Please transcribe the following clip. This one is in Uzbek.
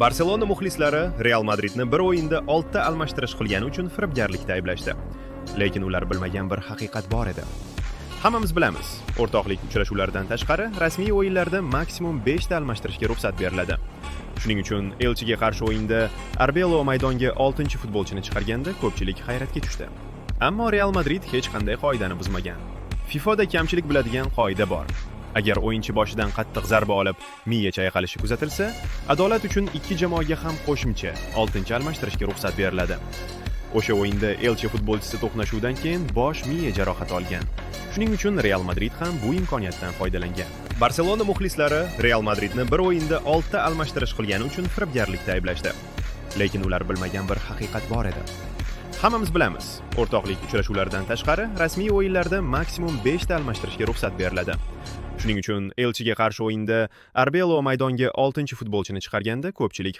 Barselona muxlislari Real Madridni bir o'yinda 6 ta almashtirish qilgani uchun firibgarlikda ayblashdi. Lekin ular bilmagan bir haqiqat bor edi. Hammamiz bilamiz, o'rtoqlik uchrashuvlaridan tashqari rasmiy o'yinlarda maksimum 5 ta almashtirishga ruxsat beriladi. Shuning uchun Elchiga qarshi o'yinda Arbelo maydonga 6-futbolchini chiqarganda ko'pchilik hayratga tushdi. Ammo Real Madrid hech qanday qoidani buzmagan. FIFAda kamchilik biladigan qoida bor. Agar o'yinchi boshidan qattiq zarba olib, miya chayqalishi kuzatilsa, adolat uchun ikki jamoaga ham qo'shimcha 6-almashtirishga ruxsat beriladi. O'sha o'yinda Elche futbolchisi to'qnashuvdan keyin bosh miya jarohati olgan. Shuning uchun Real Madrid ham bu imkoniyatdan foydalangan. Barselona muxlislari Real Madridni bir o'yinda 6 ta almashtirish qilgani uchun firibgarlikda ayblashdi. Lekin ular bilmagan bir haqiqat bor edi. Hammamiz bilamiz, o'rtoqlik uchrashuvlaridan tashqari rasmiy o'yinlarda maksimum 5 ta almashtirishga ruxsat beriladi. Shuning uchun Elchiga qarshi o'yinda Arbelo maydonga 6-futbolchini chiqarganda ko'pchilik